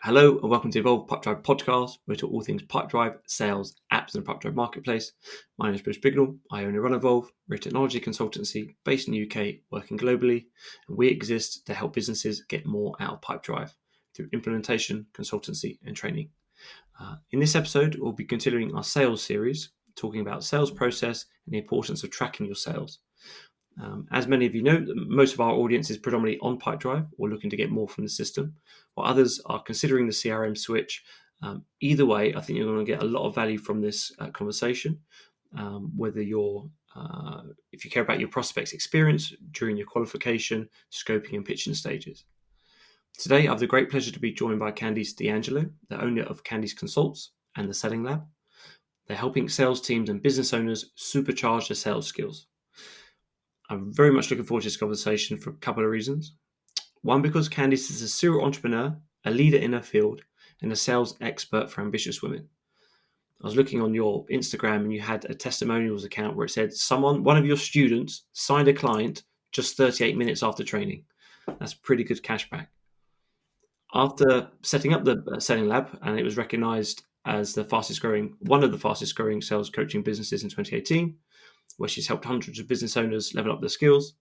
Hello and welcome to Evolve Pipedrive Podcast, where we talk all things Pipedrive, sales, apps, and the Pipedrive marketplace. My name is Bruce Bignell. I own and run Evolve. We're a technology consultancy based in the UK, working globally, and we exist to help businesses get more out of Pipedrive through implementation, consultancy, and training. In this episode, we'll be continuing our sales series, talking about sales process and the importance of tracking your sales. As many of you know, most of our audience is predominantly on Pipedrive or looking to get more from the system, while others are considering the CRM switch. Either way, I think you're going to get a lot of value from this conversation, whether you're, if you care about your prospect's experience during your qualification, scoping and pitching stages. Today, I have the great pleasure to be joined by Candice D'Angelo, the owner of Candice Consults and the Selling Lab. They're helping sales teams and business owners supercharge their sales skills. I'm very much looking forward to this conversation for a couple of reasons. One, because Candice is a serial entrepreneur, a leader in her field, and a sales expert for ambitious women. I was looking on your Instagram and you had a testimonials account where it said one of your students signed a client just 38 minutes after training. That's pretty good cashback. After setting up the Selling Lab, and it was recognized as one of the fastest growing sales coaching businesses in 2018, where she's helped hundreds of business owners level up their skills,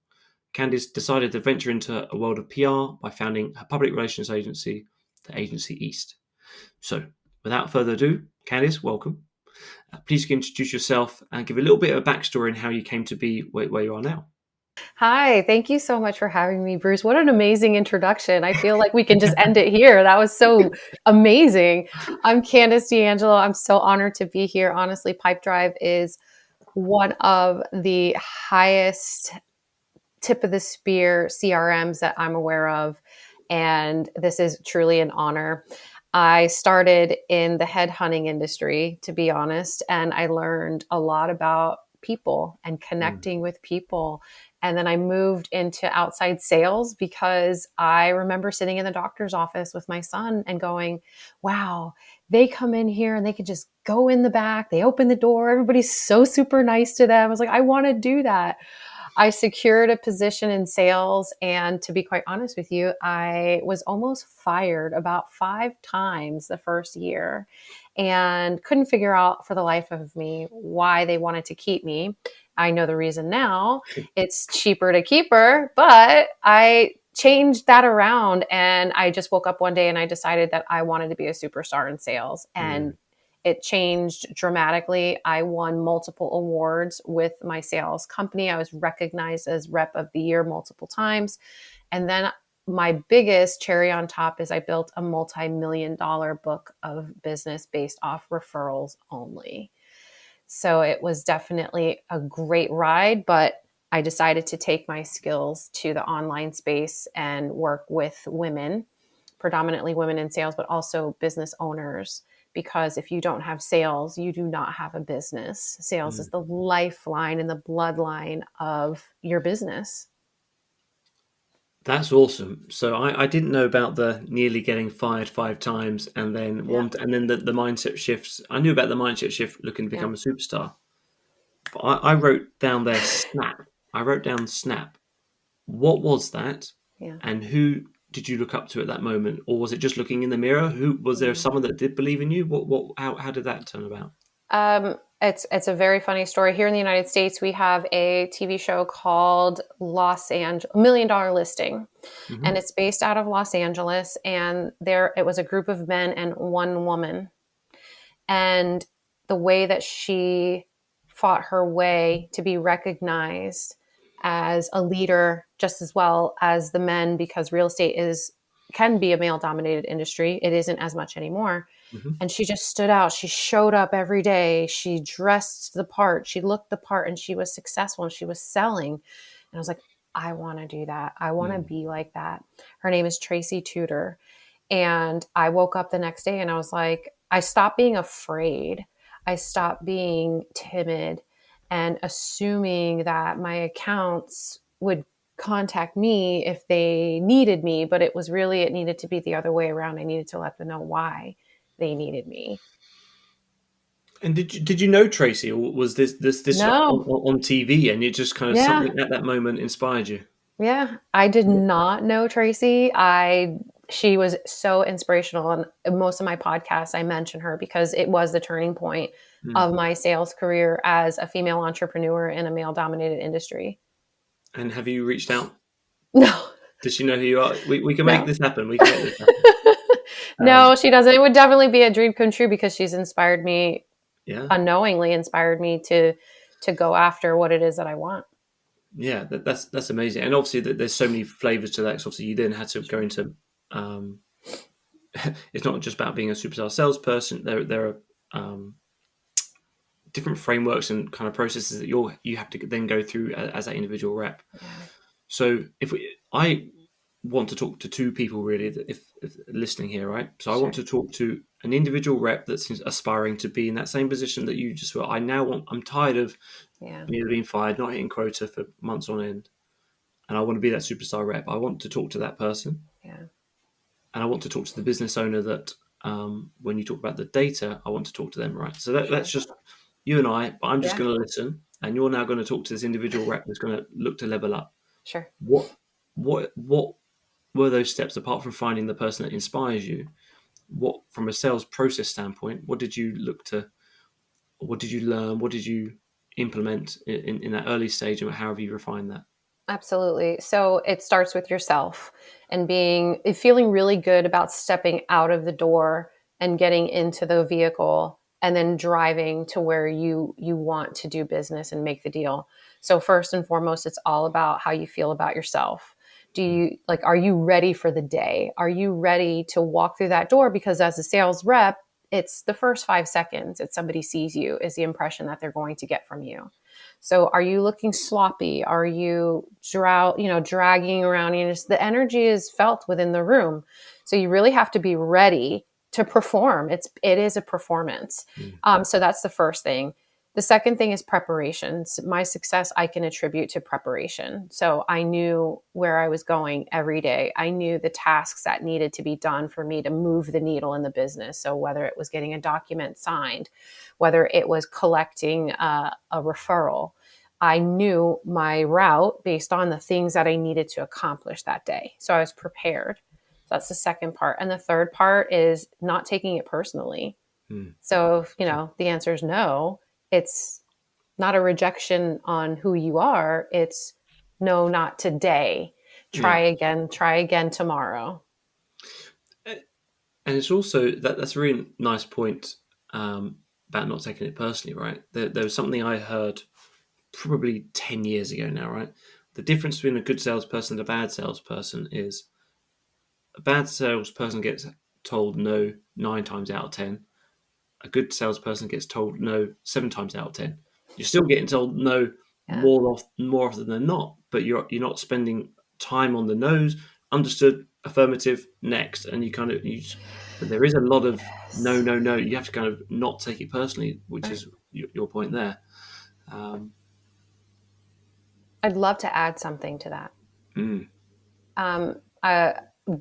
Candice decided to venture into a world of PR by founding her public relations agency, the Agency East. So, without further ado, Candice, welcome. Please introduce yourself and give a little bit of a backstory on how you came to be where you are now. Hi, thank you so much for having me, Bruce. What an amazing introduction. I feel like we can just end it here. That was so amazing. I'm Candice D'Angelo. I'm so honored to be here. Honestly, Pipedrive is one of the highest tip of the spear CRMs that I'm aware of. And this is truly an honor. I started in the headhunting industry, to be honest, and I learned a lot about people and connecting with people. And then I moved into outside sales because I remember sitting in the doctor's office with my son and going, wow, they come in here and they could just go in the back. They open the door. Everybody's so super nice to them. I was like, I want to do that. I secured a position in sales. And to be quite honest with you, I was almost fired about 5 times the first year and couldn't figure out for the life of me why they wanted to keep me. I know the reason now. It's cheaper to keep her, but I changed that around and I just woke up one day and I decided that I wanted to be a superstar in sales. And it changed dramatically. I won multiple awards with my sales company. I was recognized as Rep of the Year multiple times. And then my biggest cherry on top is I built a multi-million-dollar book of business based off referrals only. So it was definitely a great ride, but I decided to take my skills to the online space and work with women, predominantly women in sales, but also business owners. Because if you don't have sales, you do not have a business. Sales is the lifeline and the bloodline of your business. That's awesome. So I didn't know about the nearly getting fired 5 times and then the mindset shifts. I knew about the mindset shift looking to become a superstar. But I wrote down there snap. I wrote down snap. What was that? Yeah. And who did you look up to at that moment? Or was it just looking in the mirror? Who was there someone that did believe in you? How did that turn about? It's a very funny story. Here in the United States, we have a TV show called $1 Million Listing, and it's based out of Los Angeles. And it was a group of men and one woman, and the way that she fought her way to be recognized as a leader, just as well as the men, because real estate can be a male-dominated industry. It isn't as much anymore. And she just stood out. She showed up every day. She dressed the part. She looked the part, and she was successful, and she was selling. And I was like, I want to do that. I want to be like that. Her name is Tracy Tudor. And I woke up the next day and I was like, I stopped being afraid. I stopped being timid and assuming that my accounts would contact me if they needed me. But it needed to be the other way around. I needed to let them know why they needed me. And did you know Tracy, or was this No. on TV and it just kind of something at that moment inspired you? Yeah, I did not know Tracy. I she was so inspirational. And in most of my podcasts, I mention her because it was the turning point of my sales career as a female entrepreneur in a male dominated industry. And have you reached out? No. Does she know who you are? We can No. make this happen. We can make this happen. No, she doesn't. It would definitely be a dream come true because she's inspired me, Yeah. unknowingly inspired me to go after what it is that I want. Yeah, that's amazing. And obviously there's so many flavors to that. Because obviously you then had to go into, it's not just about being a superstar salesperson. There are different frameworks and kind of processes that you have to then go through as that individual rep. Yeah. So I want to talk to two people really, if listening here, right? So I want to talk to an individual rep that's aspiring to be in that same position that you just were. I'm tired of being fired, not hitting quota for months on end, and I want to be that superstar rep. I want to talk to that person, and I want to talk to the business owner that when you talk about the data, I want to talk to them, right? So that's just you and I, but I'm just going to listen, and you're now going to talk to this individual rep that's going to look to level up. Sure. What were those steps, apart from finding the person that inspires you? What, from a sales process standpoint, what did you look to? What did you learn? What did you implement in that early stage, and how have you refined that? Absolutely. So it starts with yourself and feeling really good about stepping out of the door and getting into the vehicle and then driving to where you want to do business and make the deal. So first and foremost, it's all about how you feel about yourself. Are you ready for the day? Are you ready to walk through that door? Because as a sales rep, it's the first 5 seconds that somebody sees you is the impression that they're going to get from you. So are you looking sloppy? Are you dragging around? The energy is felt within the room. So you really have to be ready to perform. It is a performance. So that's the first thing. The second thing is preparations. My success I can attribute to preparation. So I knew where I was going every day. I knew the tasks that needed to be done for me to move the needle in the business. So whether it was getting a document signed, whether it was collecting a referral, I knew my route based on the things that I needed to accomplish that day. So I was prepared. So that's the second part. And the third part is not taking it personally. So if, the answer is no, it's not a rejection on who you are. It's no, not today. Try again tomorrow. And it's also that's a really nice point about not taking it personally, right? There was something I heard probably 10 years ago now, right? The difference between a good salesperson and a bad salesperson is a bad salesperson gets told no 9 times out of 10. A good salesperson gets told no 7 times out of 10. You're still getting told no more often than not, but you're not spending time on the no's. Understood, affirmative, next, and but there is a lot of no. You have to kind of not take it personally, which is your point there. I'd love to add something to that.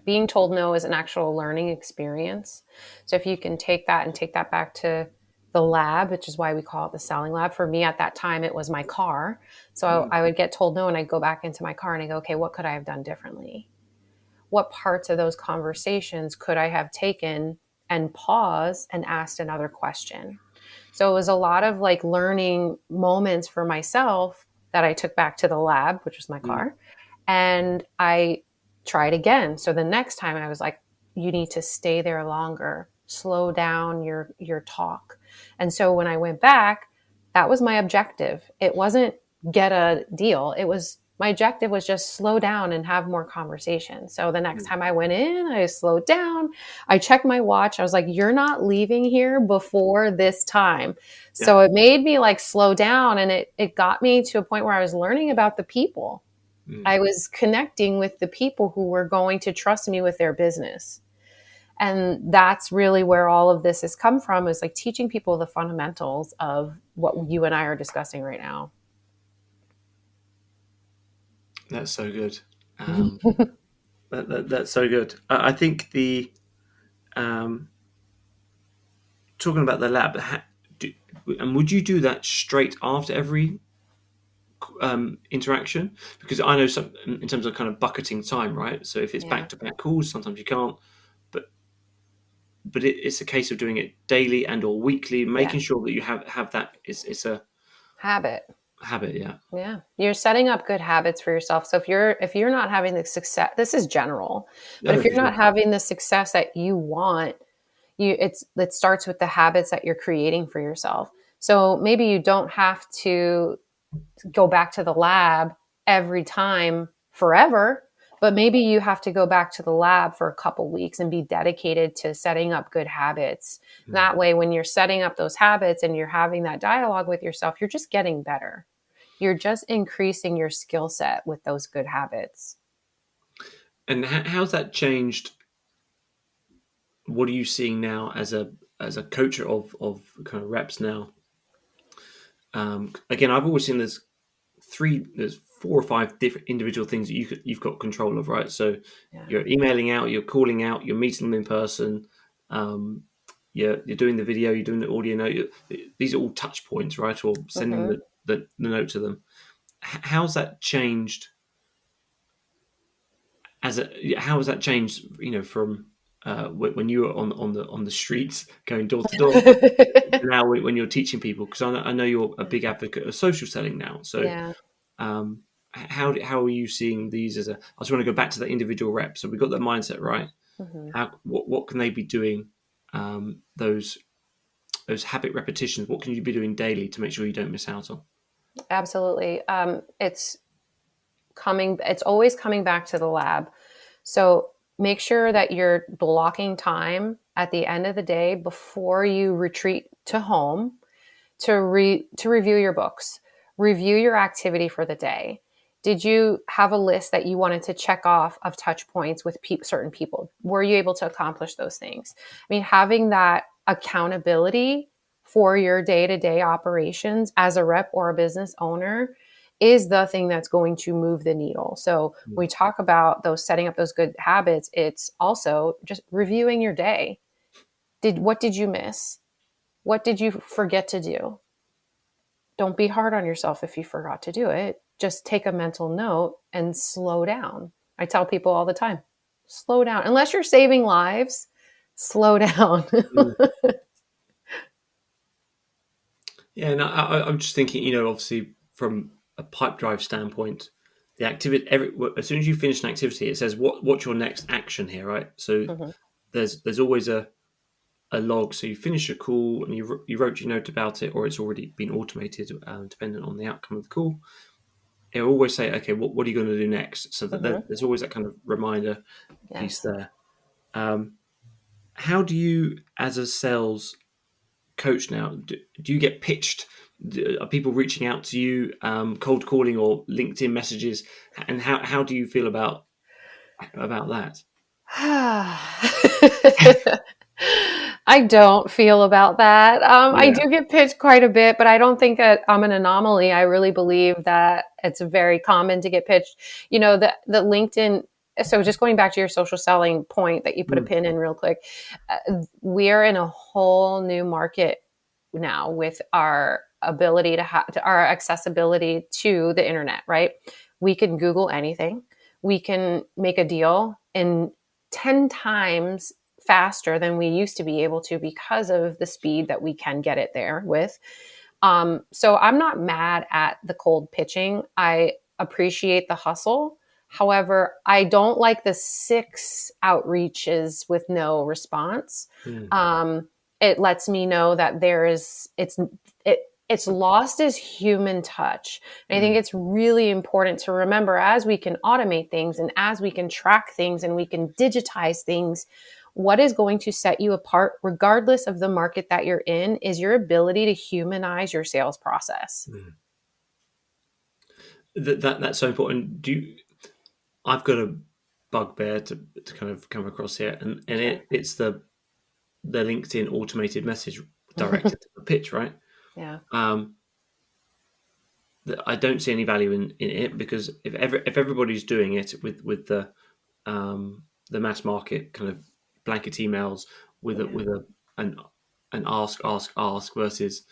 Being told no is an actual learning experience. So if you can take that back to the lab, which is why we call it the selling lab. For me at that time, it was my car. So I would get told no and I'd go back into my car and I go, okay, what could I have done differently? What parts of those conversations could I have taken and paused and asked another question? So it was a lot of learning moments for myself that I took back to the lab, which was my car. And I tried again. So the next time I was like, you need to stay there longer, slow down your talk. And so when I went back, that was my objective. It wasn't get a deal. My objective was just slow down and have more conversation. So the next time I went in, I slowed down. I checked my watch. I was like, you're not leaving here before this time. Yeah. So it made me slow down, and it got me to a point where I was learning about the people. I was connecting with the people who were going to trust me with their business. And that's really where all of this has come from, is teaching people the fundamentals of what you and I are discussing right now. That's so good. That's so good. I think talking about the lab, and would you do that straight after every interaction? Because I know some in terms of kind of bucketing time, right? So if it's Yeah. back-to-back calls, sometimes you can't. But it's a case of doing it daily and or weekly, Yeah. making sure that you have that. It's a Habit. habit, yeah. Yeah. You're setting up good habits for yourself. So if you're not having the success, this is general, but No, if for you're sure. not having the success that you want, it starts with the habits that you're creating for yourself. So maybe you don't have to go back to the lab every time forever, but maybe you have to go back to the lab for a couple weeks and be dedicated to setting up good habits. That way, when you're setting up those habits and you're having that dialogue with yourself, you're just getting better. You're just increasing your skill set with those good habits. And how's that changed? What are you seeing now as a coach of kind of reps now? Again, I've always seen there's four or five different individual things that you've got control of, right? So Yeah. you're emailing out, you're calling out, you're meeting them in person, you're doing the video, you're doing the audio note. These are all touch points, right? Or sending Mm-hmm. the note to them. How's that changed? How has that changed? From when you were on the streets going door to door, now when you're teaching people, because I know you're a big advocate of social selling now. So Yeah. how are you seeing these as I just want to go back to that individual rep. So we got that mindset right. Mm-hmm. What can they be doing? Those habit repetitions. What can you be doing daily to make sure you don't miss out on? Absolutely. It's always coming back to the lab. So make sure that you're blocking time at the end of the day before you retreat to home to review your books, review your activity for the day. Did you have a list that you wanted to check off of touch points with certain people? Were you able to accomplish those things? I mean, having that accountability for your day-to-day operations as a rep or a business owner is the thing that's going to move the needle. So when we talk about those setting up those good habits, it's also just reviewing your day. What did you miss? What did you forget to do? Don't be hard on yourself if you forgot to do it. Just take a mental note and slow down. I tell people all the time, slow down. Unless you're saving lives, slow down. Mm. Yeah, and I'm just thinking, obviously from a pipe drive standpoint, the activity as soon as you finish an activity, it says what's your next action here, right? So Mhm. there's always a log. So you finish a call and you wrote your note about it, or it's already been automated, depending on the outcome of the call. It'll always say, okay, what are you going to do next? So that Mhm. there's always that kind of reminder piece Yes. there. How do you, as a sales coach now, do you get pitched? Are people reaching out to you, cold calling or LinkedIn messages? And how do you feel about that? I don't feel about that. I Yeah. do get pitched quite a bit, but I don't think that I'm an anomaly. I really believe that it's very common to get pitched. The LinkedIn. So just going back to your social selling point that you put a Mm. pin in real quick, we're in a whole new market now with our ability to our accessibility to the internet, right? We can Google anything. We can make a deal in 10 times faster than we used to be able to because of the speed that we can get it there with. So I'm not mad at the cold pitching. I appreciate the hustle. However, I don't like the 6 outreaches with no response. Mm. It lets me know that it's lost as human touch. And I think Mm. it's really important to remember as we can automate things and as we can track things and we can digitize things, what is going to set you apart, regardless of the market that you're in, is your ability to humanize your sales process. Mm. That's so important. I've got a bugbear to kind of come across here, and Okay. it's the LinkedIn automated message directed to the pitch, right? Yeah. Um, that I don't see any value in it, because if everybody's doing it with the mass market kind of blanket emails with Yeah. an ask versus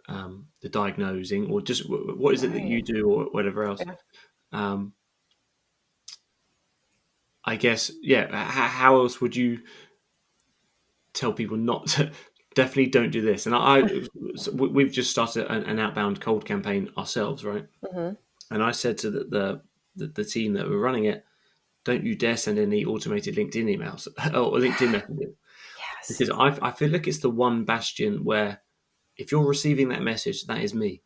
the diagnosing, or just what is it that you do, or whatever else. Yeah. I guess, how else would you tell people not to? Definitely don't do this. And we've just started an outbound cold campaign ourselves, right? Mm-hmm. And I said to the team that were running it, don't you dare send any automated LinkedIn emails or LinkedIn messages. Yes. Because I feel like it's the one bastion where if you're receiving that message, that is me.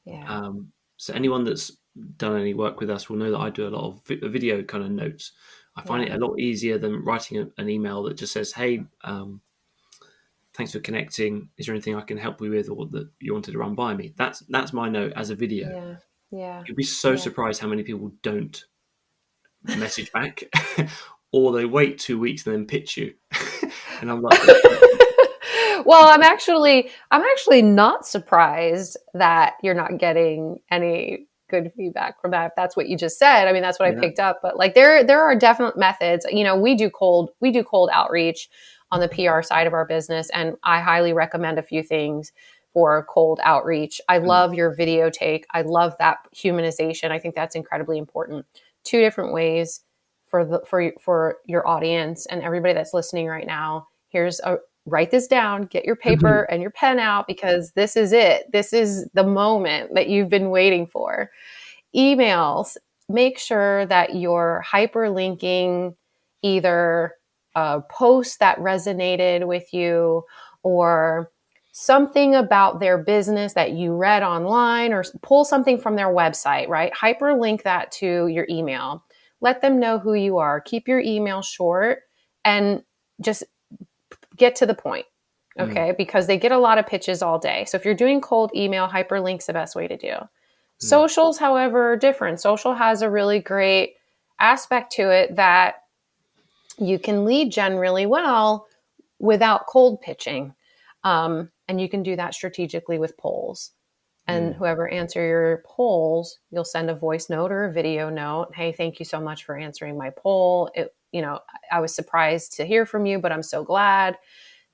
Yeah. So anyone that's done any work with us will know that I do a lot of video kind of notes. I find it a lot easier than writing an email that just says, hey, thanks for connecting. Is there anything I can help you with, or that you wanted to run by me? That's my note as a video. Yeah. Yeah. You'd be so surprised how many people don't message back, or they wait 2 weeks and then pitch you. And I'm like, well, I'm actually not surprised that you're not getting any good feedback from that. If that's what you just said, I mean, that's what I picked up. But like, there are definite methods. You know, we do cold outreach on the PR side of our business, and I highly recommend a few things for cold outreach. I love your video take. I love that humanization. I think that's incredibly important. 2 different ways for your audience and everybody that's listening right now. Write this down, get your paper and your pen out, because this is it. This is the moment that you've been waiting for. Emails, make sure that you're hyperlinking either a post that resonated with you or something about their business that you read online, or pull something from their website, right? Hyperlink that to your email. Let them know who you are. Keep your email short and just get to the point, okay? Because they get a lot of pitches all day. So if you're doing cold email, hyperlink's the best way to do. Socials, however, are different. Social has a really great aspect to it that you can lead gen really well without cold pitching. And you can do that strategically with polls. And whoever answer your polls, you'll send a voice note or a video note. Hey, thank you so much for answering my poll. I was surprised to hear from you, but I'm so glad.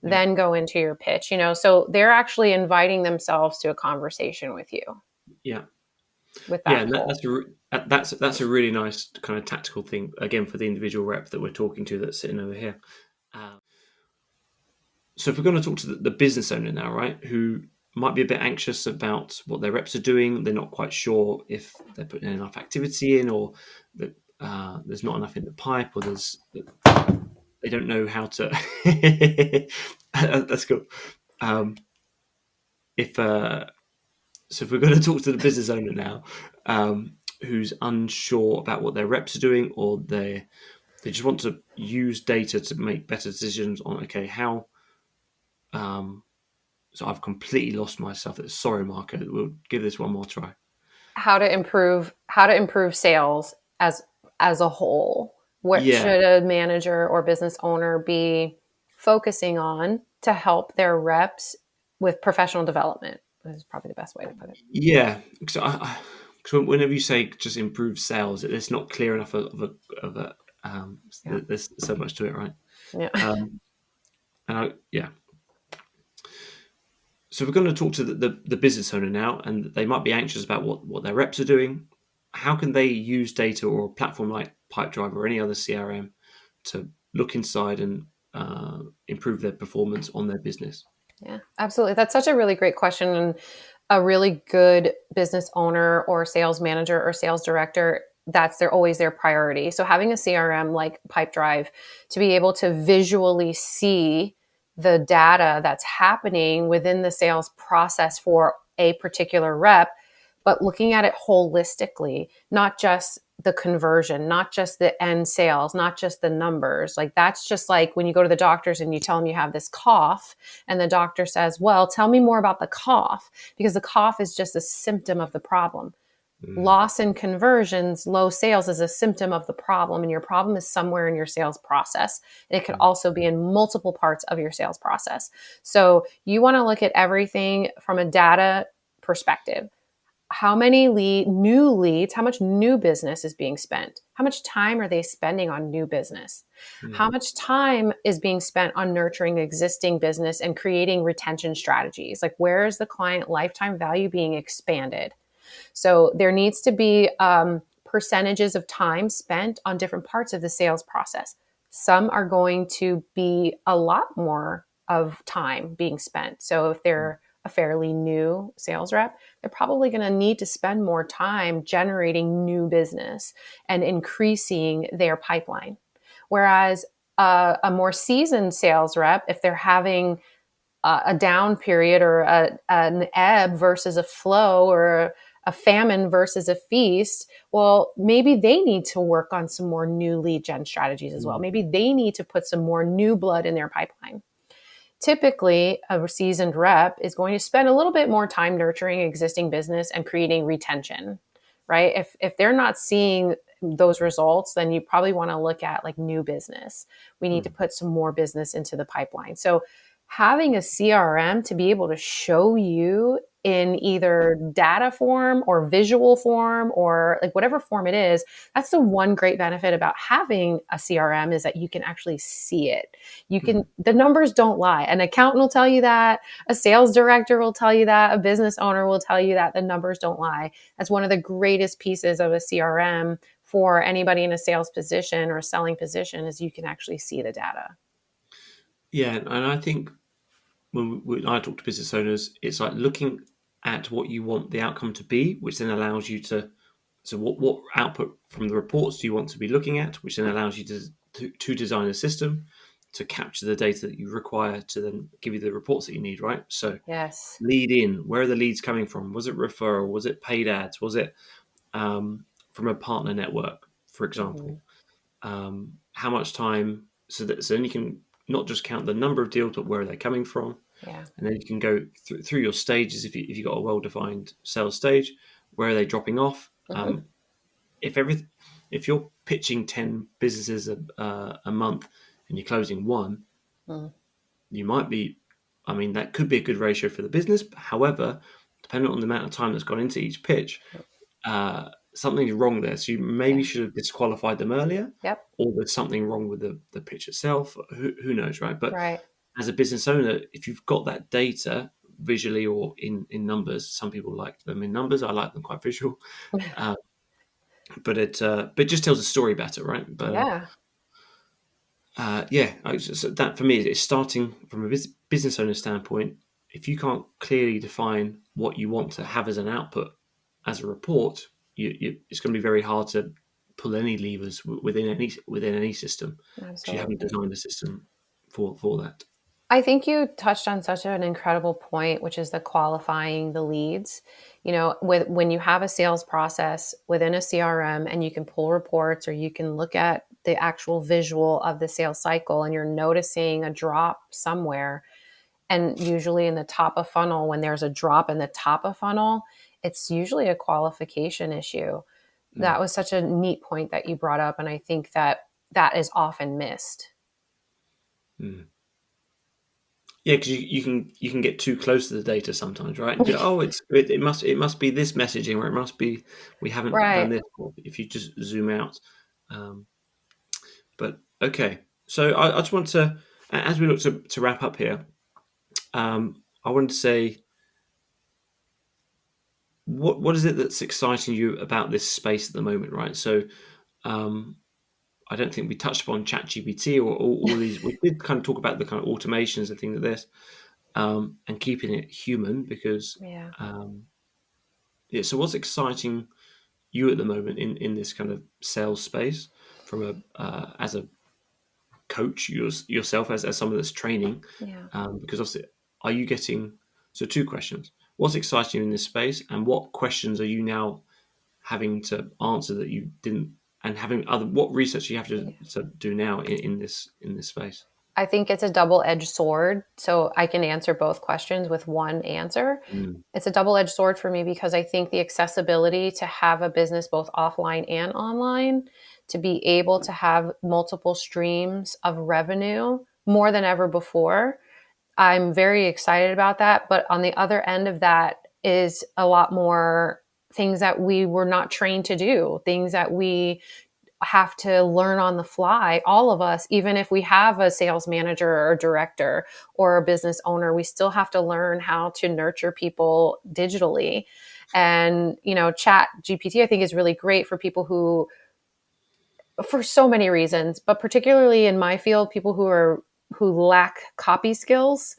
Then go into your pitch, so they're actually inviting themselves to a conversation with you. Yeah. With that that's a really nice kind of tactical thing, again, for the individual rep that we're talking to that's sitting over here. So if we're going to talk to the business owner now, right, who might be a bit anxious about what their reps are doing, they're not quite sure if they're putting enough activity in, or that there's not enough in the pipe, or they don't know how to. That's cool. So if we're going to talk to the business owner now, who's unsure about what their reps are doing, or they just want to use data to make better decisions on, okay, how. So I've completely lost myself. Sorry, Marco. We'll give this one more try. How to improve sales as a whole. What should a manager or business owner be focusing on to help their reps with professional development? This is probably the best way to put it. Yeah. So whenever you say just improve sales, it's not clear enough there's so much to it, right? Yeah. So we're going to talk to the business owner now, and they might be anxious about what their reps are doing. How can they use data or a platform like Pipedrive or any other CRM to look inside and improve their performance on their business? Yeah, absolutely. That's such a really great question. And a really good business owner or sales manager or sales director, always their priority. So having a CRM like Pipedrive to be able to visually see the data that's happening within the sales process for a particular rep, but looking at it holistically, not just the conversion, not just the end sales, not just the numbers. Like, that's just like when you go to the doctors and you tell them you have this cough, and the doctor says, well, tell me more about the cough, because the cough is just a symptom of the problem. Loss in conversions, low sales is a symptom of the problem, and your problem is somewhere in your sales process. And it could also be in multiple parts of your sales process. So you want to look at everything from a data perspective. how many new leads, how much new business is being spent? How much time are they spending on new business? How much time is being spent on nurturing existing business and creating retention strategies? Like, where is the client lifetime value being expanded? So there needs to be percentages of time spent on different parts of the sales process. Some are going to be a lot more of time being spent. So if they're a fairly new sales rep, they're probably going to need to spend more time generating new business and increasing their pipeline. Whereas a more seasoned sales rep, if they're having a down period or an ebb versus a flow, or a famine versus a feast, well, maybe they need to work on some more new lead gen strategies as well. Maybe they need to put some more new blood in their pipeline. Typically, a seasoned rep is going to spend a little bit more time nurturing existing business and creating retention, right? If they're not seeing those results, then you probably want to look at like new business. We need to put some more business into the pipeline. So having a CRM to be able to show you in either data form or visual form or like whatever form it is, that's the one great benefit about having a CRM, is that you can actually see it. You can, the numbers don't lie. An accountant will tell you that, a sales director will tell you that, a business owner will tell you that the numbers don't lie. That's one of the greatest pieces of a CRM for anybody in a sales position or a selling position, is you can actually see the data. Yeah, and I think when I talk to business owners, it's like looking at what you want the outcome to be, which then allows you to, so what output from the reports do you want to be looking at, which then allows you to design a system to capture the data that you require to then give you the reports that you need, right? So yes, lead in, where are the leads coming from? Was it referral? Was it paid ads? Was it from a partner network, for example? How much time, so then you can not just count the number of deals, but where are they coming from? yeah, And then you can go through your stages. If you've got a well-defined sales stage, where are they dropping off? If you're pitching 10 businesses a month and you're closing one, you might be, I mean, that could be a good ratio for the business. However, depending on the amount of time that's gone into each pitch, something's wrong there. So you maybe should have disqualified them earlier, yep, or there's something wrong with the pitch itself. Who knows, right? But right. as a business owner, if you've got that data visually or in numbers, some people like them in numbers. I like them quite visual, but it just tells a story better, right? But Yeah. so that for me is starting from a business owner standpoint. If you can't clearly define what you want to have as an output as a report, it's going to be very hard to pull any levers within any system, because you haven't Absolutely. designed a system for that. I think you touched on such an incredible point, which is the qualifying the leads. You know, when you have a sales process within a CRM and you can pull reports, or you can look at the actual visual of the sales cycle, and you're noticing a drop somewhere, and usually in the top of funnel, when there's a drop in the top of funnel, it's usually a qualification issue. That was such a neat point that you brought up, and I think that that is often missed. Mm. Yeah, because you can get too close to the data sometimes, right? And go, it must be this messaging, or it must be we haven't done Right. this. Or if you just zoom out, but okay. So I just want to, as we look to wrap up here, I want to say, what is it that's exciting you about this space at the moment, right? So I don't think we touched upon ChatGPT or all these. We did kind of talk about the kind of automations and things like this, and keeping it human, because Yeah. yeah. So what's exciting you at the moment in this kind of sales space, from a as a coach yourself, as someone that's training, Yeah. because obviously, are you getting, so two questions: what's exciting you in this space, and what questions are you now having to answer that you didn't, and having other, what research you have to do now in this space? I think it's a double-edged sword. So I can answer both questions with one answer. Mm. It's a double-edged sword for me, because I think the accessibility to have a business both offline and online, to be able to have multiple streams of revenue more than ever before, I'm very excited about that. But on the other end of that is a lot more things that we were not trained to do, things that we have to learn on the fly. All of us, even if we have a sales manager or a director or a business owner, we still have to learn how to nurture people digitally. And, Chat GPT, I think, is really great for people who, for so many reasons, but particularly in my field, people who lack copy skills.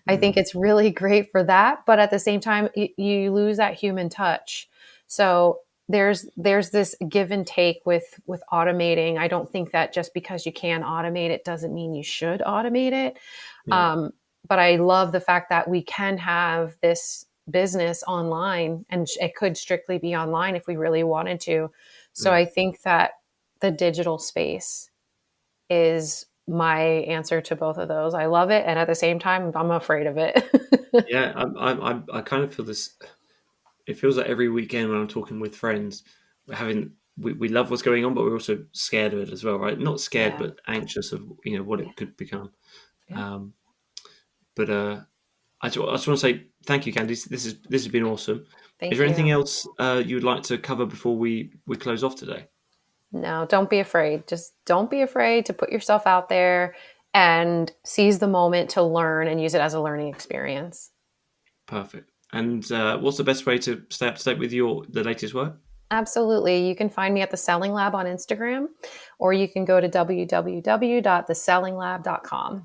I think it's really great for that. But at the same time, you lose that human touch. So there's this give and take with automating. I don't think that just because you can automate it doesn't mean you should automate it. Yeah. But I love the fact that we can have this business online, and it could strictly be online if we really wanted to. So I think that the digital space is my answer to both of those. I love it, and at the same time, I'm afraid of it. Yeah, I kind of feel this. It feels like every weekend when I'm talking with friends, we love what's going on, but we're also scared of it as well, right? Not scared, Yeah. but anxious of what it could become. Yeah. But I just want to say thank you, Candice. This has been awesome. Is Thank there anything you. else you would like to cover before we close off today? No, don't be afraid. Just don't be afraid to put yourself out there and seize the moment to learn and use it as a learning experience. Perfect. And what's the best way to stay up to date with the latest work? Absolutely. You can find me at The Selling Lab on Instagram, or you can go to www.thesellinglab.com.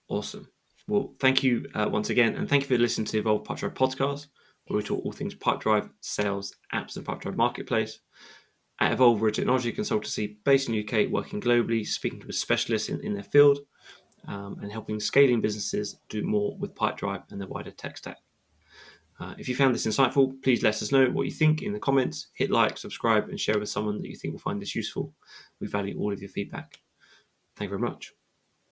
Awesome. Well, thank you once again, and thank you for listening to the Evolve Pipedrive Podcast, where we talk all things Pipedrive, sales, apps, and Pipedrive Marketplace. At Evolve, we're a technology consultancy based in the UK, working globally, speaking to specialists in their field, and helping scaling businesses do more with Pipedrive and the wider tech stack. If you found this insightful, please let us know what you think in the comments. Hit like, subscribe, and share with someone that you think will find this useful. We value all of your feedback. Thank you very much.